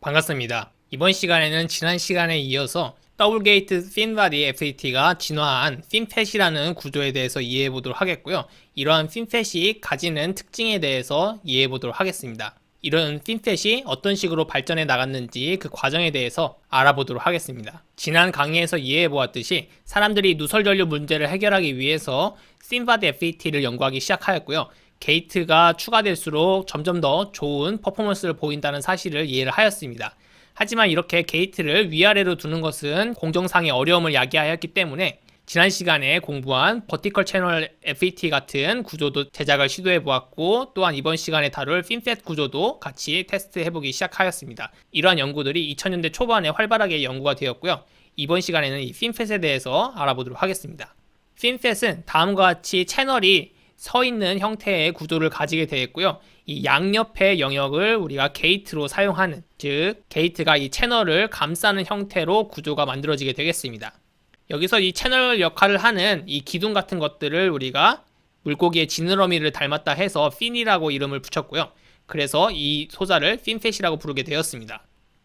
반갑습니다. 이번 시간에는 지난 시간에 이어서 더블 게이트 핀 바디 FET가 진화한 핀팻이라는 구조에 대해서 이해해 보도록 하겠고요. 이러한 핀팻이 가지는 특징에 대해서 이해해 보도록 하겠습니다. 이런 핀팻이 어떤 식으로 발전해 나갔는지 그 과정에 대해서 알아보도록 하겠습니다. 지난 강의에서 이해해 보았듯이 사람들이 누설 전류 문제를 해결하기 위해서 핀 바디 FET를 연구하기 시작하였고요. 게이트가 추가될수록 점점 더 좋은 퍼포먼스를 보인다는 사실을 이해를 하였습니다. 하지만 이렇게 게이트를 위아래로 두는 것은 공정상의 어려움을 야기하였기 때문에 지난 시간에 공부한 버티컬 채널 FET 같은 구조도 제작을 시도해 보았고, 또한 이번 시간에 다룰 핀팻 구조도 같이 테스트해 보기 시작하였습니다. 이러한 연구들이 2000년대 초반에 활발하게 연구가 되었고요. 이번 시간에는 이 핀팻에 대해서 알아보도록 하겠습니다. 핀팻은 다음과 같이 채널이 서 있는 형태의 구조를 가지게 되었고요. 이 양옆의 영역을 우리가 게이트로 사용하는, 즉 게이트가 이 채널을 감싸는 형태로 구조가 만들어지게 되겠습니다. 여기서 이 채널 역할을 하는 이 기둥 같은 것들을 우리가 물고기의 지느러미를 닮았다 해서 핀이라고 이름을 붙였고요. 그래서 이 소자를 핀팻이라고 부르게 되었습니다.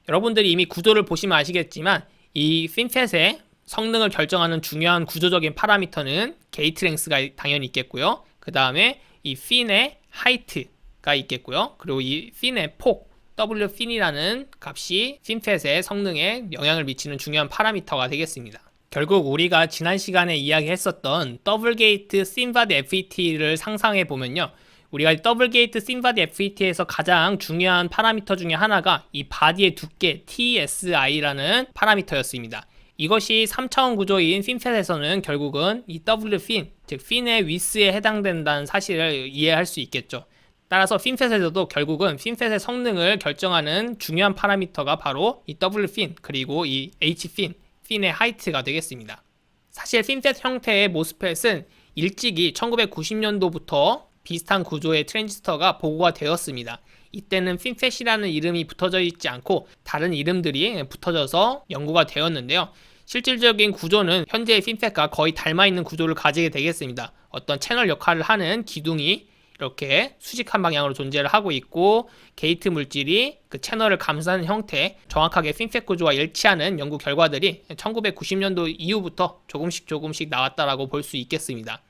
여러분들이 이미 구조를 보시면 아시겠지만 이 핀팻의 성능을 결정하는 중요한 구조적인 파라미터는 게이트 랭스가 당연히 있겠고요. 그 다음에 이 핀의 하이트가 있겠고요. 그리고 이 핀의 폭, W 핀이라는 값이 핀팻의 성능에 영향을 미치는 중요한 파라미터가 되겠습니다. 결국 우리가 지난 시간에 이야기했었던 더블 게이트 핀 바디 FET를 상상해 보면요. 우리가 더블 게이트 핀 바디 FET에서 가장 중요한 파라미터 중에 하나가 이 바디의 두께 TSI라는 파라미터였습니다. 이것이 3차원 구조인 핀팻에서는 결국은 이 W 핀, 즉 핀의 위스에 해당된다는 사실을 이해할 수 있겠죠. 따라서 핀팻에서도 결국은 핀팻의 성능을 결정하는 중요한 파라미터가 바로 이 W 핀, 그리고 이 H 핀, 핀의 하이트가 되겠습니다. 사실 핀팻 형태의 모스펫은 일찍이 1990년도부터 비슷한 구조의 트랜지스터가 보고가 되었습니다. 이때는 핀팻이라는 이름이 붙어져 있지 않고 다른 이름들이 붙어져서 연구가 되었는데요. 실질적인 구조는 현재의 핀팻과 거의 닮아있는 구조를 가지게 되겠습니다. 어떤 채널 역할을 하는 기둥이 이렇게 수직한 방향으로 존재를 하고 있고, 게이트 물질이 그 채널을 감싸는 형태, 정확하게 핀팻 구조와 일치하는 연구 결과들이 1990년도 이후부터 조금씩 나왔다라고 볼 수 있겠습니다.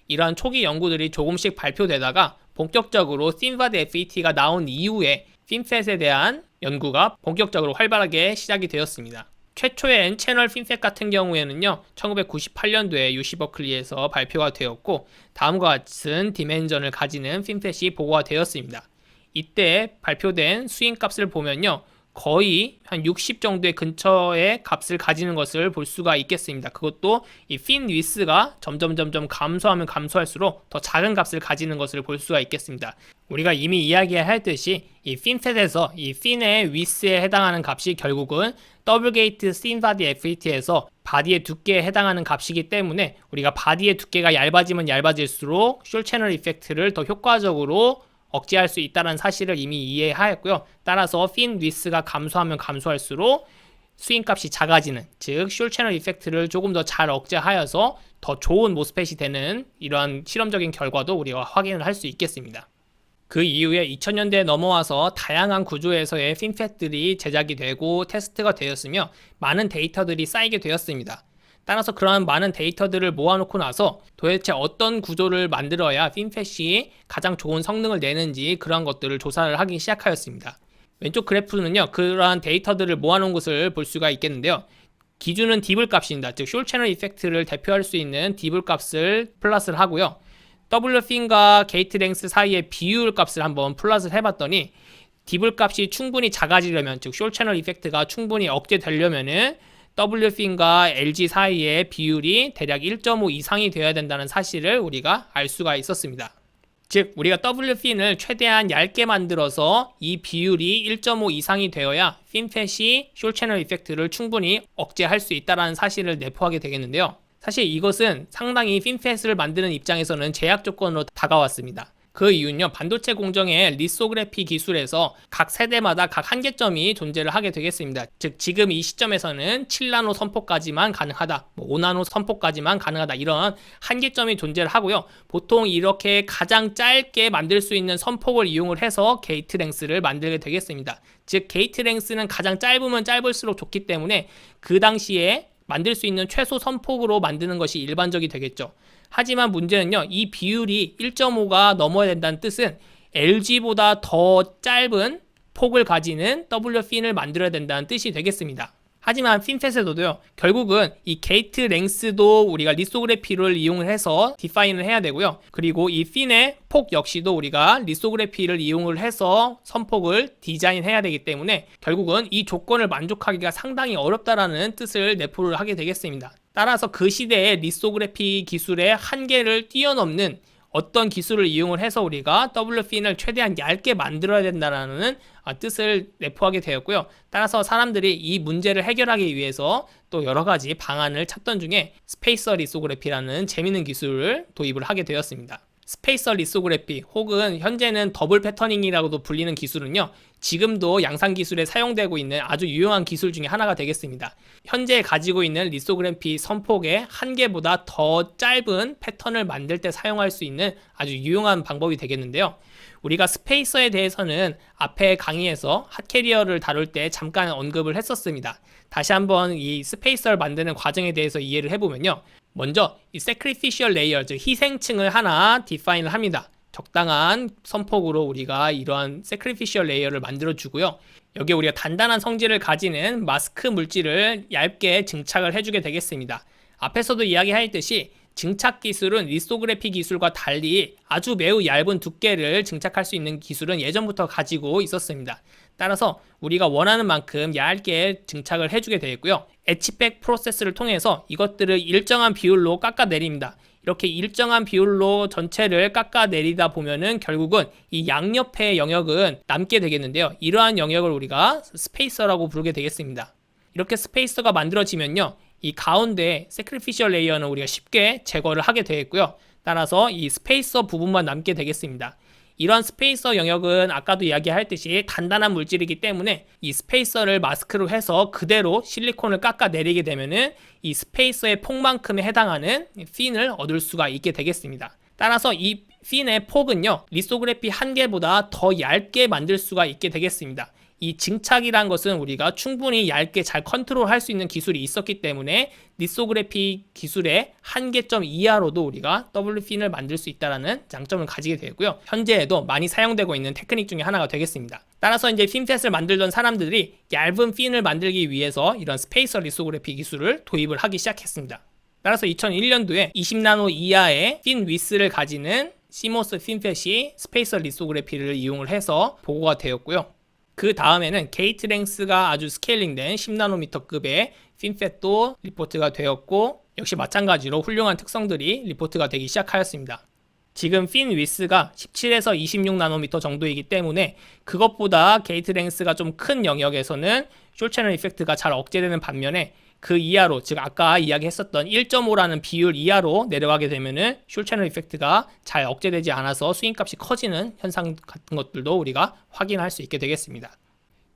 이러한 초기 연구들이 조금씩 발표되다가 본격적으로 핀 바디 FET가 나온 이후에 핀팻에 대한 연구가 본격적으로 활발하게 시작이 되었습니다. 최초의 N채널 핀팻 같은 경우에는요, 1998년도에 UC 버클리에서 발표가 되었고, 다음과 같은 디멘전을 가지는 핀팻이 보고가 되었습니다. 이때 발표된 스윙 값을 보면요, 거의 한 60 정도의 근처의 값을 가지는 것을 볼 수가 있겠습니다. 그것도 이 핀 위스가 점점 감소하면 감소할수록 더 작은 값을 가지는 것을 볼 수가 있겠습니다. 우리가 이미 이야기했듯이 이 핀팻에서 이 핀의 위스에 해당하는 값이 결국은 더블 게이트 핀 바디 FET에서 바디의 두께에 해당하는 값이기 때문에 우리가 바디의 두께가 얇아지면 얇아질수록 숄 채널 이펙트를 더 효과적으로 억제할 수 있다는 사실을 이미 이해하였고요. 따라서 핀 위스가 감소하면 감소할수록 스윙 값이 작아지는, 즉 숄 채널 이펙트를 조금 더 잘 억제하여서 더 좋은 모스펫이 되는 이러한 실험적인 결과도 우리가 확인을 할 수 있겠습니다. 그 이후에 2000년대에 넘어와서 다양한 구조에서의 핀팻들이 제작이 되고 테스트가 되었으며 많은 데이터들이 쌓이게 되었습니다. 따라서 그러한 많은 데이터들을 모아놓고 나서 도대체 어떤 구조를 만들어야 핀팻이 가장 좋은 성능을 내는지 그러한 것들을 조사를 하기 시작하였습니다. 왼쪽 그래프는요, 그러한 데이터들을 모아놓은 것을 볼 수가 있겠는데요. 기준은 디블 값입니다. 즉 숄 채널 이펙트를 대표할 수 있는 디블 값을 플러스를 하고요. W 핀과 게이트 랭스 사이의 비율 값을 한번 플러스를 해봤더니 디블 값이 충분히 작아지려면, 즉 숄 채널 이펙트가 충분히 억제되려면은 W 핀과 LG 사이의 비율이 대략 1.5 이상이 되어야 된다는 사실을 우리가 알 수가 있었습니다. 즉 우리가 W 핀을 최대한 얇게 만들어서 이 비율이 1.5 이상이 되어야 핀팻이 숄 채널 이펙트를 충분히 억제할 수 있다는 사실을 내포하게 되겠는데요. 사실 이것은 상당히 핀팻을 만드는 입장에서는 제약 조건으로 다가왔습니다. 그 이유는요, 반도체 공정의 리소그래피 기술에서 각 세대마다 각 한계점이 존재를 하게 되겠습니다. 즉 지금 이 시점에서는 7나노 선포까지만 가능하다, 5나노 선포까지만 가능하다, 이런 한계점이 존재를 하고요. 보통 이렇게 가장 짧게 만들 수 있는 선폭을 이용을 해서 게이트 랭스를 만들게 되겠습니다. 즉 게이트 랭스는 가장 짧으면 짧을수록 좋기 때문에 그 당시에 만들 수 있는 최소 선폭으로 만드는 것이 일반적이 되겠죠. 하지만 문제는요, 이 비율이 1.5가 넘어야 된다는 뜻은 LG보다 더 짧은 폭을 가지는 WFin을 만들어야 된다는 뜻이 되겠습니다. 하지만 핀팻에서도요, 결국은 이 게이트 랭스도 우리가 리소그래피를 이용을 해서 디파인을 해야 되고요. 그리고 이 핀의 폭 역시도 우리가 리소그래피를 이용을 해서 선폭을 디자인해야 되기 때문에 결국은 이 조건을 만족하기가 상당히 어렵다라는 뜻을 내포를 하게 되겠습니다. 따라서 그 시대의 리소그래피 기술의 한계를 뛰어넘는 어떤 기술을 이용을 해서 우리가 WFin을 최대한 얇게 만들어야 된다는 뜻을 내포하게 되었고요. 따라서 사람들이 이 문제를 해결하기 위해서 또 여러 가지 방안을 찾던 중에 스페이서 리소그래피라는 재미있는 기술을 도입을 하게 되었습니다. 스페이서 리소그래피 혹은 현재는 더블 패터닝이라고도 불리는 기술은요, 지금도 양산 기술에 사용되고 있는 아주 유용한 기술 중에 하나가 되겠습니다. 현재 가지고 있는 리소그래피 선폭의 한계보다 더 짧은 패턴을 만들 때 사용할 수 있는 아주 유용한 방법이 되겠는데요. 우리가 스페이서에 대해서는 앞에 강의에서 핫캐리어를 다룰 때 잠깐 언급을 했었습니다. 다시 한번 이 스페이서를 만드는 과정에 대해서 이해를 해보면요, 먼저 이 sacrificial layer, 즉 희생층을 하나 디파인을 합니다. 적당한 선폭으로 우리가 이러한 sacrificial layer를 만들어 주고요. 여기에 우리가 단단한 성질을 가지는 마스크 물질을 얇게 증착을 해주게 되겠습니다. 앞에서도 이야기했듯이 증착 기술은 리소그래피 기술과 달리 아주 매우 얇은 두께를 증착할 수 있는 기술은 예전부터 가지고 있었습니다. 따라서 우리가 원하는 만큼 얇게 증착을 해주게 되겠고요. 엣치백 프로세스를 통해서 이것들을 일정한 비율로 깎아내립니다. 이렇게 일정한 비율로 전체를 깎아내리다 보면은 결국은 이 양옆의 영역은 남게 되겠는데요. 이러한 영역을 우리가 스페이서라고 부르게 되겠습니다. 이렇게 스페이서가 만들어지면요, 이 가운데 sacrificial layer는 우리가 쉽게 제거를 하게 되겠고요. 따라서 이 스페이서 부분만 남게 되겠습니다. 이러한 스페이서 영역은 아까도 이야기했듯이 단단한 물질이기 때문에 이 스페이서를 마스크로 해서 그대로 실리콘을 깎아내리게 되면은 이 스페이서의 폭만큼에 해당하는 핀을 얻을 수가 있게 되겠습니다. 따라서 이 핀의 폭은요, 리소그래피 한계보다 더 얇게 만들 수가 있게 되겠습니다. 이 증착이란 것은 우리가 충분히 얇게 잘 컨트롤할 수 있는 기술이 있었기 때문에 리소그래피 기술의 한계점 이하로도 우리가 WFin을 만들 수 있다는 장점을 가지게 되고요. 현재에도 많이 사용되고 있는 테크닉 중에 하나가 되겠습니다. 따라서 이제 핀팻을 만들던 사람들이 얇은 핀을 만들기 위해서 이런 스페이서 리소그래피 기술을 도입을 하기 시작했습니다. 따라서 2001년도에 20나노 이하의 핀 위스를 가지는 CMOS 핀팻이 스페이서 리소그래피를 이용을 해서 보고가 되었고요. 그 다음에는 게이트 랭스가 아주 스케일링된 10나노미터급의 핀팻도 리포트가 되었고, 역시 마찬가지로 훌륭한 특성들이 리포트가 되기 시작하였습니다. 지금 핀 위스가 17에서 26나노미터 정도이기 때문에 그것보다 게이트 랭스가 좀 큰 영역에서는 숄 채널 이펙트가 잘 억제되는 반면에 그 이하로, 즉 아까 이야기했었던 1.5라는 비율 이하로 내려가게 되면은 숄 채널 이펙트가 잘 억제되지 않아서 스윙값이 커지는 현상 같은 것들도 우리가 확인할 수 있게 되겠습니다.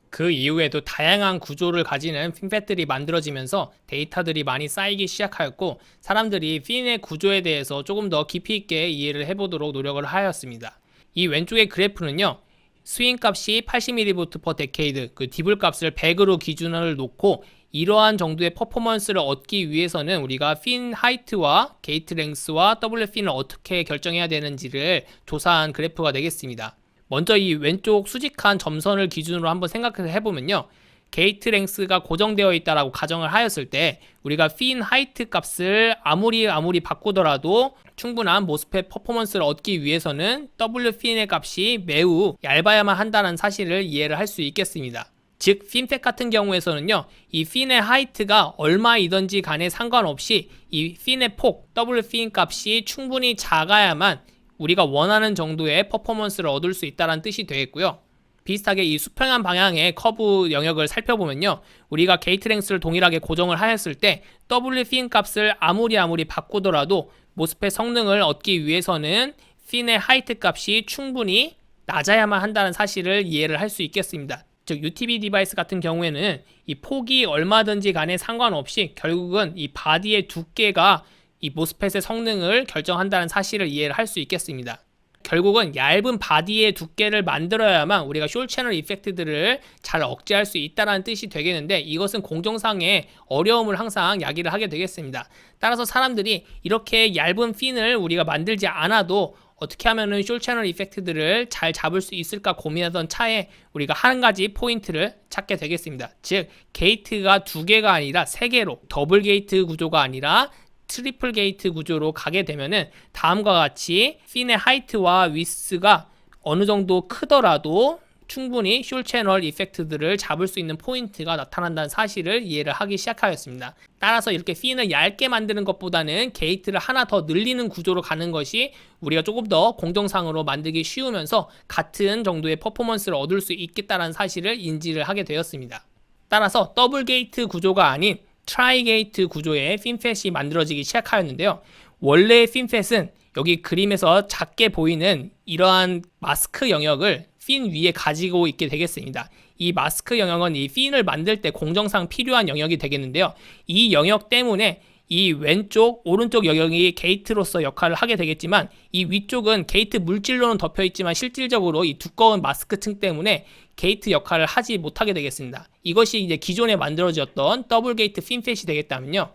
그 이후에도 다양한 구조를 가지는 핀팻들이 만들어지면서 데이터들이 많이 쌓이기 시작하였고, 사람들이 핀의 구조에 대해서 조금 더 깊이 있게 이해를 해보도록 노력을 하였습니다. 이 왼쪽의 그래프는요, 스윙 값이 80mV/데케이드, 그 디블 값을 100으로 기준을 놓고 이러한 정도의 퍼포먼스를 얻기 위해서는 우리가 핀 하이트와 게이트 랭스와 WFin을 어떻게 결정해야 되는지를 조사한 그래프가 되겠습니다. 먼저 이 왼쪽 수직한 점선을 기준으로 한번 생각해서 해보면요, 게이트 랭스가 고정되어 있다라고 가정을 하였을 때 우리가 핀 하이트 값을 아무리 바꾸더라도 충분한 모스펫 퍼포먼스를 얻기 위해서는 WFin의 값이 매우 얇아야만 한다는 사실을 이해를 할 수 있겠습니다. 즉 핀팻 같은 경우에서는요, 이 핀의 하이트가 얼마이든지 간에 상관없이 이 핀의 폭, WFin 값이 충분히 작아야만 우리가 원하는 정도의 퍼포먼스를 얻을 수 있다는 뜻이 되겠고요. 비슷하게 이 수평한 방향의 커브 영역을 살펴보면요, 우리가 게이트 랭스를 동일하게 고정을 하였을 때 WFin 값을 아무리 바꾸더라도 모스펫 성능을 얻기 위해서는 핀의 하이트 값이 충분히 낮아야만 한다는 사실을 이해를 할 수 있겠습니다. 즉 UTB 디바이스 같은 경우에는 이 폭이 얼마든지 간에 상관없이 결국은 이 바디의 두께가 이 모스펫의 성능을 결정한다는 사실을 이해를 할 수 있겠습니다. 결국은 얇은 바디의 두께를 만들어야만 우리가 숄 채널 이펙트들을 잘 억제할 수 있다는 뜻이 되겠는데, 이것은 공정상의 어려움을 항상 야기를 하게 되겠습니다. 따라서 사람들이 이렇게 얇은 핀을 우리가 만들지 않아도 어떻게 하면은 숄 채널 이펙트들을 잘 잡을 수 있을까 고민하던 차에 우리가 한 가지 포인트를 찾게 되겠습니다. 즉 게이트가 2개가 아니라 3개로, 더블 게이트 구조가 아니라 트리플 게이트 구조로 가게 되면은 다음과 같이 핀의 하이트와 위스가 어느 정도 크더라도 충분히 숄 채널 이펙트들을 잡을 수 있는 포인트가 나타난다는 사실을 이해를 하기 시작하였습니다. 따라서 이렇게 핀을 얇게 만드는 것보다는 게이트를 하나 더 늘리는 구조로 가는 것이 우리가 조금 더 공정상으로 만들기 쉬우면서 같은 정도의 퍼포먼스를 얻을 수 있겠다는 사실을 인지를 하게 되었습니다. 따라서 더블 게이트 구조가 아닌 트라이 게이트 구조의 핀팻이 만들어지기 시작하였는데요. 원래의 핀팻은 여기 그림에서 작게 보이는 이러한 마스크 영역을 핀 위에 가지고 있게 되겠습니다. 이 마스크 영역은 이 핀을 만들 때 공정상 필요한 영역이 되겠는데요. 이 영역 때문에 이 왼쪽, 오른쪽 영역이 게이트로서 역할을 하게 되겠지만, 이 위쪽은 게이트 물질로는 덮여 있지만 실질적으로 이 두꺼운 마스크 층 때문에 게이트 역할을 하지 못하게 되겠습니다. 이것이 이제 기존에 만들어졌던 더블 게이트 핀팻이 되겠다면요.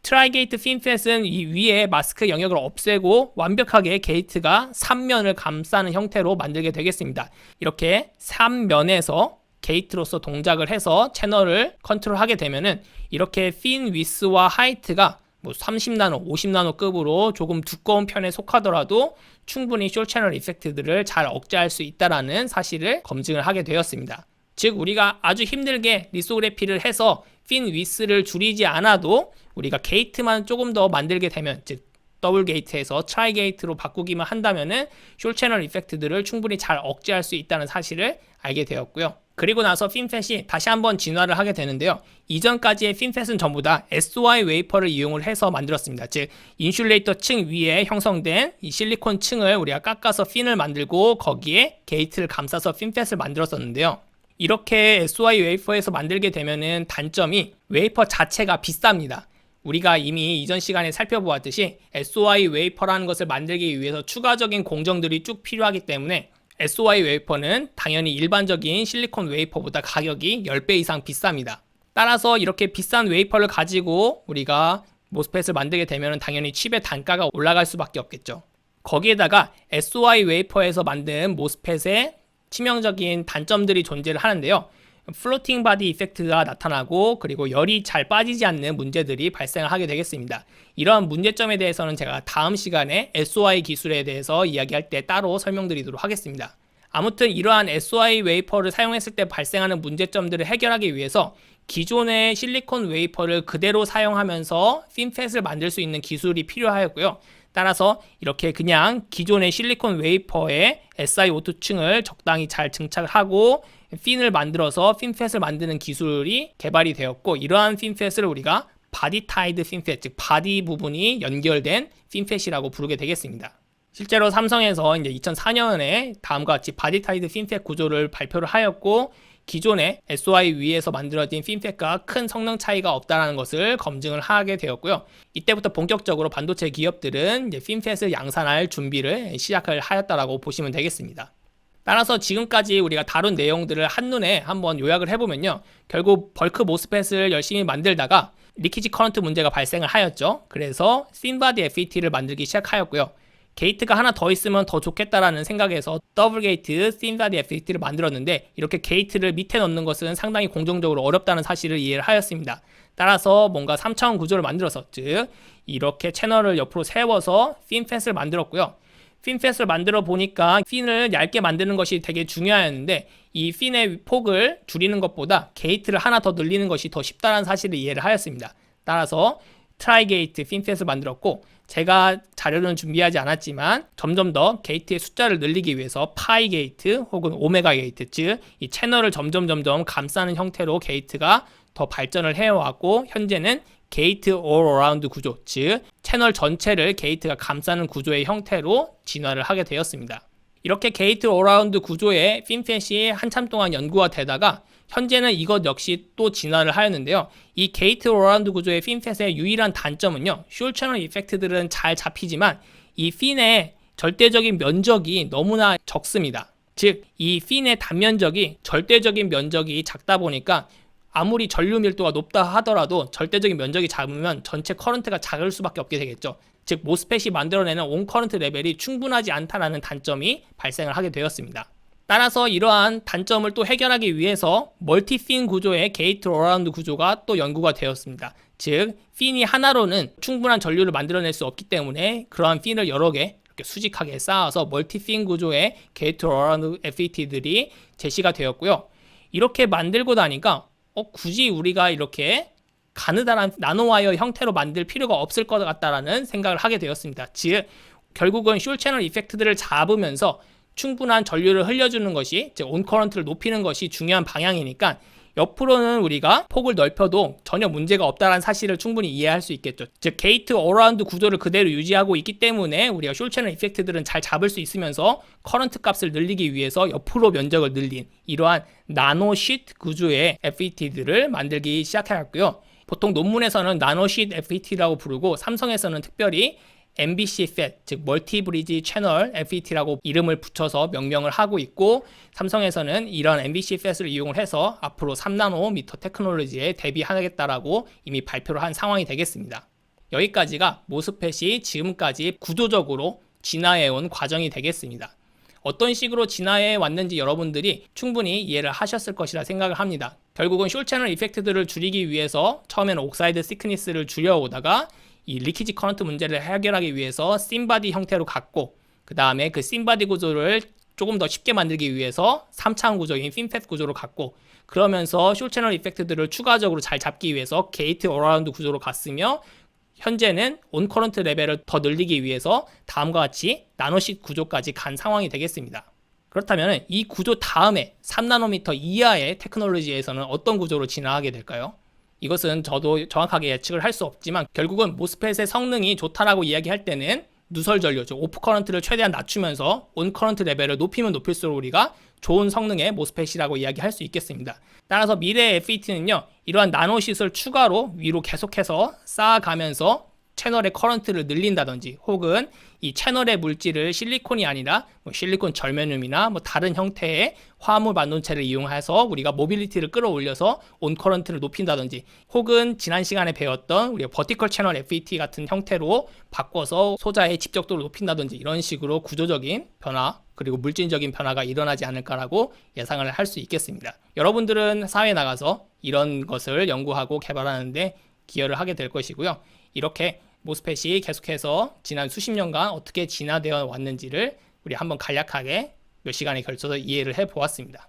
트라이 게이트 핀팻은 이 위에 마스크 영역을 없애고 완벽하게 게이트가 3면을 감싸는 형태로 만들게 되겠습니다. 이렇게 3면에서 게이트로서 동작을 해서 채널을 컨트롤하게 되면은 이렇게 핀 위스와 하이트가 뭐 30나노, 50나노 급으로 조금 두꺼운 편에 속하더라도 충분히 숄 채널 이펙트들을 잘 억제할 수 있다는 사실을 검증을 하게 되었습니다. 즉 우리가 아주 힘들게 리소그래피를 해서 핀 위스를 줄이지 않아도 우리가 게이트만 조금 더 만들게 되면, 즉 더블 게이트에서 트라이 게이트로 바꾸기만 한다면은 숄 채널 이펙트들을 충분히 잘 억제할 수 있다는 사실을 알게 되었고요. 그리고 나서 핀팻이 다시 한번 진화를 하게 되는데요. 이전까지의 핀팻은 전부 다 SOI 웨이퍼를 이용을 해서 만들었습니다. 즉 인슐레이터 층 위에 형성된 이 실리콘 층을 우리가 깎아서 핀을 만들고 거기에 게이트를 감싸서 핀팻을 만들었었는데요. 이렇게 SOI 웨이퍼에서 만들게 되면은 단점이 웨이퍼 자체가 비쌉니다. 우리가 이미 이전 시간에 살펴보았듯이 SOI 웨이퍼라는 것을 만들기 위해서 추가적인 공정들이 쭉 필요하기 때문에 SOI 웨이퍼는 당연히 일반적인 실리콘 웨이퍼보다 가격이 10배 이상 비쌉니다. 따라서 이렇게 비싼 웨이퍼를 가지고 우리가 모스펫을 만들게 되면 당연히 칩의 단가가 올라갈 수밖에 없겠죠. 거기에다가 SOI 웨이퍼에서 만든 모스펫의 치명적인 단점들이 존재를 하는데요. 플로팅 바디 이펙트가 나타나고 그리고 열이 잘 빠지지 않는 문제들이 발생을 하게 되겠습니다. 이러한 문제점에 대해서는 제가 다음 시간에 SOI 기술에 대해서 이야기할 때 따로 설명드리도록 하겠습니다. 아무튼 이러한 SOI 웨이퍼를 사용했을 때 발생하는 문제점들을 해결하기 위해서 기존의 실리콘 웨이퍼를 그대로 사용하면서 핀팻을 만들 수 있는 기술이 필요하였고요. 따라서 이렇게 그냥 기존의 실리콘 웨이퍼의 SiO2 층을 적당히 잘 증착을 하고 핀을 만들어서 핀팻을 만드는 기술이 개발이 되었고, 이러한 핀팻을 우리가 바디 타이드 핀팻, 즉 바디 부분이 연결된 핀팻이라고 부르게 되겠습니다. 실제로 삼성에서 이제 2004년에 다음과 같이 바디 타이드 핀팻 구조를 발표를 하였고, 기존의 SOI 위에서 만들어진 핀팻과 큰 성능 차이가 없다는 것을 검증을 하게 되었고요. 이때부터 본격적으로 반도체 기업들은 이제 핀팻을 양산할 준비를 시작을 하였다라고 보시면 되겠습니다. 따라서 지금까지 우리가 다룬 내용들을 한눈에 한번 요약을 해보면요. 결국 벌크 모스펫을 열심히 만들다가 리키지 커런트 문제가 발생을 하였죠. 그래서 핀바디 FET를 만들기 시작하였고요. 게이트가 하나 더 있으면 더 좋겠다라는 생각에서 더블 게이트 핀바디 FET를 만들었는데, 이렇게 게이트를 밑에 넣는 것은 상당히 공정적으로 어렵다는 사실을 이해를 하였습니다. 따라서 뭔가 3차원 구조를 만들어서, 즉 이렇게 채널을 옆으로 세워서 핀팻을 만들었고요. 핀팻을 만들어 보니까 핀을 얇게 만드는 것이 되게 중요했는데, 이 핀의 폭을 줄이는 것보다 게이트를 하나 더 늘리는 것이 더 쉽다는 사실을 이해를 하였습니다. 따라서 트라이 게이트 핀팻을 만들었고, 제가 자료는 준비하지 않았지만 점점 더 게이트의 숫자를 늘리기 위해서 파이 게이트 혹은 오메가 게이트, 즉 이 채널을 점점 감싸는 형태로 게이트가 더 발전을 해왔고, 현재는 게이트 all around 구조, 즉 채널 전체를 게이트가 감싸는 구조의 형태로 진화를 하게 되었습니다. 이렇게 게이트 all around 구조의 핀펫이 한참 동안 연구가 되다가 현재는 이것 역시 또 진화를 하였는데요. 이 게이트 all around 구조의 핀펫의 유일한 단점은요, 숄 채널 이펙트들은 잘 잡히지만 이 핀의 절대적인 면적이 너무나 적습니다. 즉, 이 핀의 단면적이 절대적인 면적이 작다 보니까 아무리 전류 밀도가 높다 하더라도 절대적인 면적이 작으면 전체 커런트가 작을 수밖에 없게 되겠죠. 즉, 모스펫이 만들어내는 온 커런트 레벨이 충분하지 않다라는 단점이 발생을 하게 되었습니다. 따라서 이러한 단점을 또 해결하기 위해서 멀티 핀 구조의 게이트 어라운드 구조가 또 연구가 되었습니다. 즉, 핀이 하나로는 충분한 전류를 만들어낼 수 없기 때문에 그러한 핀을 여러 개 이렇게 수직하게 쌓아서 멀티 핀 구조의 게이트 어라운드 FET들이 제시가 되었고요. 이렇게 만들고 나니까 굳이 우리가 이렇게 가느다란 나노와이어 형태로 만들 필요가 없을 것 같다라는 생각을 하게 되었습니다. 즉, 결국은 숄 채널 이펙트들을 잡으면서 충분한 전류를 흘려주는 것이, 즉 온커런트를 높이는 것이 중요한 방향이니까 옆으로는 우리가 폭을 넓혀도 전혀 문제가 없다는 사실을 충분히 이해할 수 있겠죠. 즉, 게이트 어라운드 구조를 그대로 유지하고 있기 때문에 우리가 숄 채널 이펙트들은 잘 잡을 수 있으면서 커런트 값을 늘리기 위해서 옆으로 면적을 늘린 이러한 나노시트 구조의 FET들을 만들기 시작하였고요. 보통 논문에서는 나노시트 FET라고 부르고 삼성에서는 특별히 MBC FET, 즉 멀티 브리지 채널 FET라고 이름을 붙여서 명명을 하고 있고, 삼성에서는 이런 MBC FET을 이용을 해서 앞으로 3나노미터 테크놀로지에 대비하겠다라고 이미 발표를 한 상황이 되겠습니다. 여기까지가 모스펫이 지금까지 구조적으로 진화해온 과정이 되겠습니다. 어떤 식으로 진화해 왔는지 여러분들이 충분히 이해를 하셨을 것이라 생각을 합니다. 결국은 숄 채널 이펙트들을 줄이기 위해서 처음에는 옥사이드 시크니스를 줄여오다가 이 리키지 커런트 문제를 해결하기 위해서 씬바디 형태로 갔고, 그 다음에 그 씬바디 구조를 조금 더 쉽게 만들기 위해서 3차원 구조인 핀펫 구조로 갔고, 그러면서 숄 채널 이펙트들을 추가적으로 잘 잡기 위해서 게이트 어라운드 구조로 갔으며, 현재는 온 커런트 레벨을 더 늘리기 위해서 다음과 같이 나노시트 구조까지 간 상황이 되겠습니다. 그렇다면 이 구조 다음에 3나노미터 이하의 테크놀로지에서는 어떤 구조로 진화하게 될까요? 이것은 저도 정확하게 예측을 할 수 없지만 결국은 모스펫의 성능이 좋다라고 이야기할 때는 누설 전류, 즉 오프 커런트를 최대한 낮추면서 온 커런트 레벨을 높이면 높일수록 우리가 좋은 성능의 모스펫이라고 이야기할 수 있겠습니다. 따라서 미래의 FET는요, 이러한 나노시트를 추가로 위로 계속해서 쌓아가면서 채널의 커런트를 늘린다든지, 혹은 이 채널의 물질을 실리콘이 아니라 실리콘 절면륨이나 다른 형태의 화합물 반도체를 이용해서 우리가 모빌리티를 끌어올려서 온 커런트를 높인다든지, 혹은 지난 시간에 배웠던 우리가 버티컬 채널 FET 같은 형태로 바꿔서 소자의 집적도를 높인다든지, 이런 식으로 구조적인 변화 그리고 물질적인 변화가 일어나지 않을까라고 예상을 할 수 있겠습니다. 여러분들은 사회에 나가서 이런 것을 연구하고 개발하는데 기여를 하게 될 것이고요. 이렇게 모스펫이 계속해서 지난 수십 년간 어떻게 진화되어 왔는지를 우리 한번 간략하게 몇 시간에 걸쳐서 이해를 해 보았습니다.